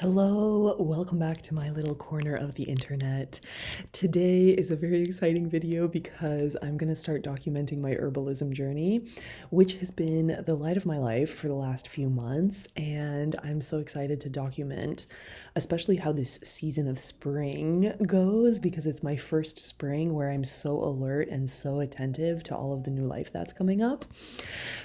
Hello, welcome back to my little corner of the internet. Today is a very exciting video because I'm going to start documenting my herbalism journey, which has been the light of my life for the last few months. And I'm so excited to document, especially how this season of spring goes, because it's my first spring where I'm so alert and so attentive to all of the new life that's coming up.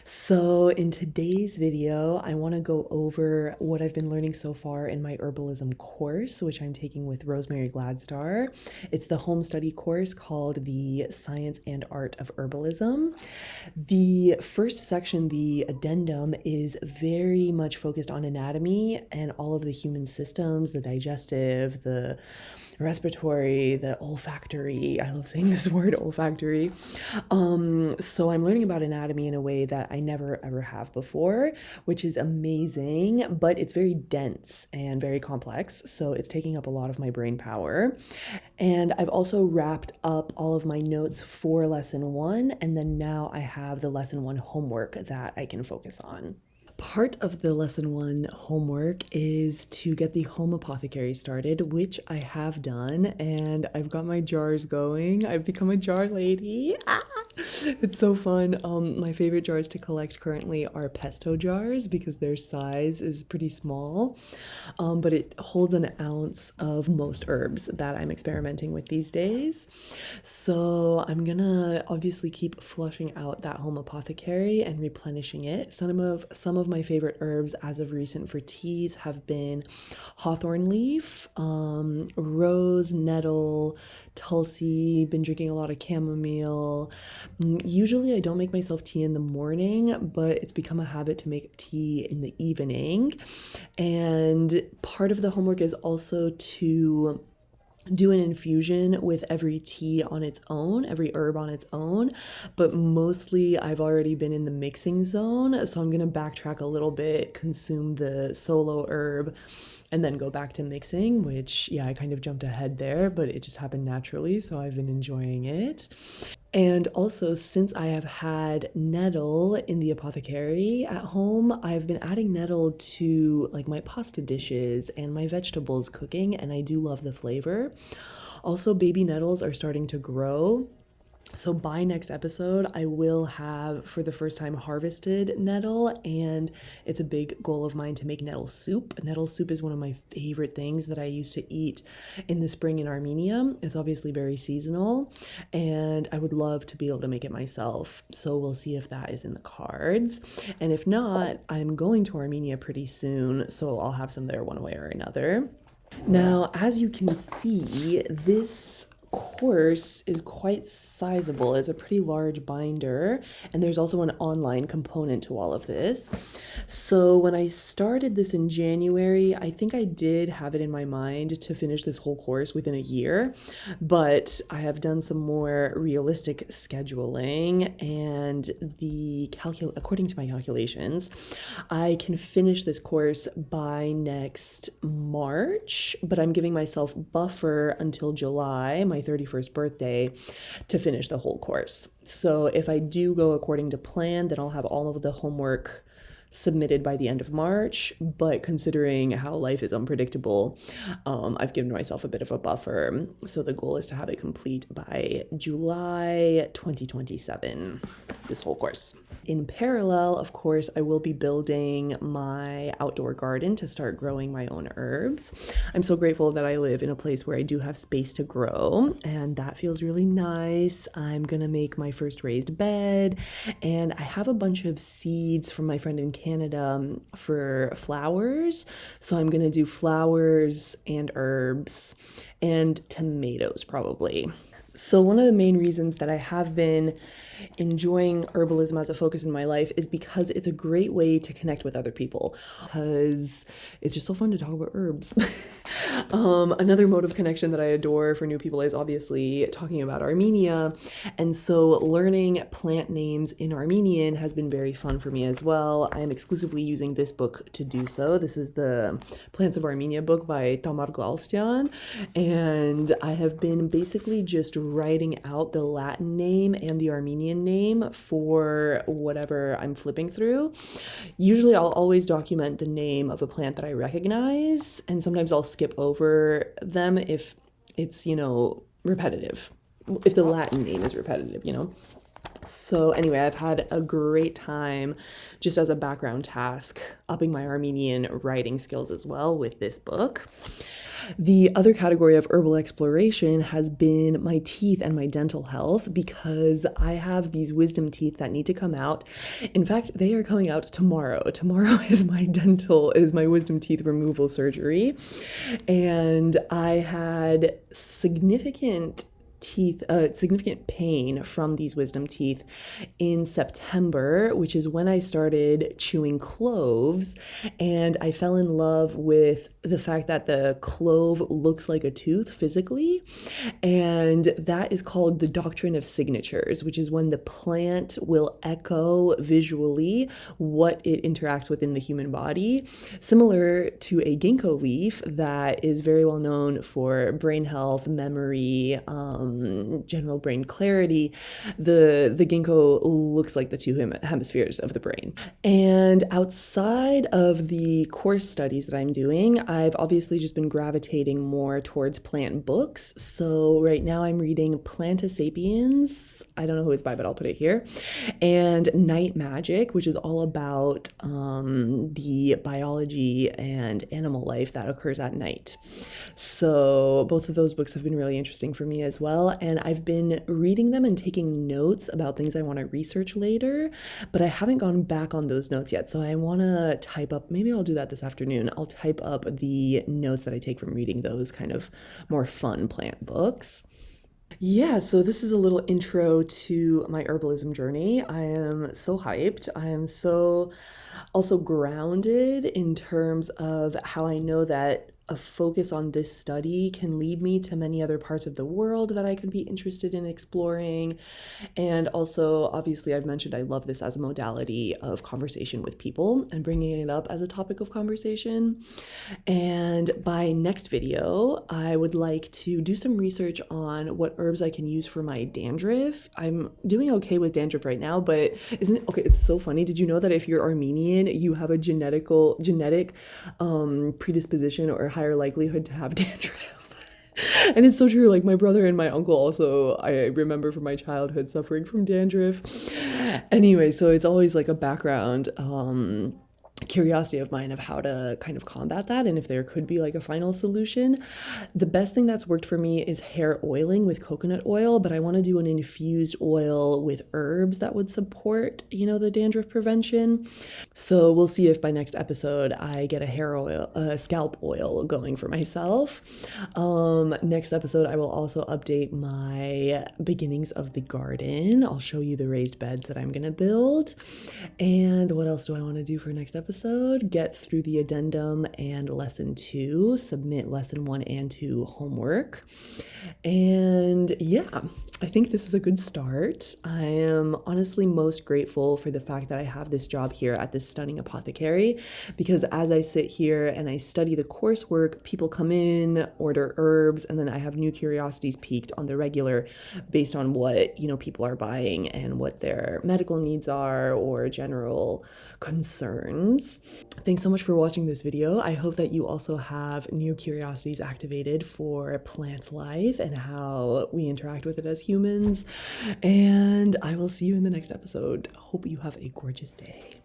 So in today's video, I want to go over what I've been learning so far in my herbalism course, which I'm taking with Rosemary Gladstar. It's the home study course called The Science and Art of Herbalism. The first section, the addendum, is very much focused on anatomy and all of the human systems, the digestive, the respiratory, the olfactory. I love saying this word, olfactory. So I'm learning about anatomy in a way that I never ever have before, which is amazing, but it's very dense and very complex. So it's taking up a lot of my brain power. And I've also wrapped up all of my notes for lesson one. And then now I have the lesson one homework that I can focus on. Part of the lesson one homework is to get the home apothecary started, which I have done, and I've got my jars going. I've become a jar lady. It's so fun. My favorite jars to collect currently are pesto jars because their size is pretty small, but it holds an ounce of most herbs that I'm experimenting with these days. So I'm gonna obviously keep flushing out that home apothecary and replenishing it. Some of my favorite herbs as of recent for teas have been hawthorn leaf, rose, nettle, tulsi. Been drinking a lot of chamomile. Usually I don't make myself tea in the morning, but it's become a habit to make tea in the evening. And part of the homework is also to do an infusion with every tea on its own, every herb on its own, but mostly I've already been in the mixing zone, so I'm gonna backtrack a little bit, consume the solo herb, and then go back to mixing, which, yeah, I kind of jumped ahead there, but it just happened naturally, so I've been enjoying it. And also, since I have had nettle in the apothecary at home, I've been adding nettle to like my pasta dishes and my vegetables cooking, and I do love the flavor. Also, baby nettles are starting to grow. So by next episode, I will have, for the first time, harvested nettle, and it's a big goal of mine to make nettle soup. Nettle soup is one of my favorite things that I used to eat in the spring in Armenia. It's obviously very seasonal, and I would love to be able to make it myself. So we'll see if that is in the cards. And if not, I'm going to Armenia pretty soon, so I'll have some there one way or another. Now, as you can see, this course is quite sizable. It's a pretty large binder, and there's also an online component to all of this. So when I started this in January, I think I did have it in my mind to finish this whole course within a year, but I have done some more realistic scheduling, and according to my calculations, I can finish this course by next March, but I'm giving myself buffer until July, my 31st birthday, to finish the whole course. So if I do go according to plan, then I'll have all of the homework submitted by the end of March, but considering how life is unpredictable, I've given myself a bit of a buffer. So the goal is to have it complete by July 2027, this whole course. In parallel, of course, I will be building my outdoor garden to start growing my own herbs. I'm so grateful that I live in a place where I do have space to grow, and that feels really nice. I'm gonna make my first raised bed, and I have a bunch of seeds from my friend in Canada for flowers. So I'm gonna do flowers and herbs and tomatoes probably. So one of the main reasons that I have been enjoying herbalism as a focus in my life is because it's a great way to connect with other people, because it's just so fun to talk about herbs. Another mode of connection that I adore for new people is obviously talking about Armenia. And so learning plant names in Armenian has been very fun for me as well. I am exclusively using this book to do so. This is the Plants of Armenia book by Tamar Galstian. And I have been basically just writing out the Latin name and the Armenian name for whatever I'm flipping through. Usually I'll always document the name of a plant that I recognize, and sometimes I'll skip over them if it's, repetitive, if the Latin name is repetitive. So anyway, I've had a great time just as a background task, upping my Armenian writing skills as well with this book. The other category of herbal exploration has been my teeth and my dental health, because I have these wisdom teeth that need to come out. In fact, they are coming out tomorrow. Tomorrow is my wisdom teeth removal surgery. And I had significant pain from these wisdom teeth in September, which is when I started chewing cloves, and I fell in love with the fact that the clove looks like a tooth physically, and that is called the doctrine of signatures, which is when the plant will echo visually what it interacts with in the human body, similar to a ginkgo leaf that is very well known for brain health, memory, general brain clarity. The ginkgo looks like the two hemispheres of the brain. And outside of the course studies that I'm doing, I've obviously just been gravitating more towards plant books. So right now I'm reading Planta Sapiens. I don't know who it's by, but I'll put it here. And Night Magic, which is all about the biology and animal life that occurs at night. So both of those books have been really interesting for me as well. And I've been reading them and taking notes about things I want to research later, but I haven't gone back on those notes yet. So I want to type up, maybe I'll do that this afternoon. I'll type up the notes that I take from reading those kind of more fun plant books. Yeah, so this is a little intro to my herbalism journey. I am so hyped. I am so also grounded in terms of how I know that a focus on this study can lead me to many other parts of the world that I could be interested in exploring. And also, obviously, I've mentioned I love this as a modality of conversation with people and bringing it up as a topic of conversation. And by next video, I would like to do some research on what herbs I can use for my dandruff. I'm doing okay with dandruff right now, but isn't it okay? It's so funny. Did you know that if you're Armenian, you have a genetic predisposition or higher likelihood to have dandruff? And it's so true. Like my brother and my uncle also, I remember from my childhood suffering from dandruff. Anyway, so it's always like a background curiosity of mine of how to kind of combat that, and if there could be like a final solution. The best thing that's worked for me is hair oiling with coconut oil, but I want to do an infused oil with herbs that would support, the dandruff prevention. So we'll see if by next episode I get a scalp oil going for myself. Next episode I will also update my beginnings of the garden. I'll show you the raised beds that I'm gonna build. And what else do I want to do for next episode? Get through the addendum and lesson 2, submit lesson 1 and 2 homework. And yeah, I think this is a good start. I am honestly most grateful for the fact that I have this job here at this stunning apothecary, because as I sit here and I study the coursework, people come in, order herbs, and then I have new curiosities piqued on the regular based on what, people are buying and what their medical needs are or general concerns. Thanks so much for watching this video. I hope that you also have new curiosities activated for plant life and how we interact with it as humans. And I will see you in the next episode. Hope you have a gorgeous day.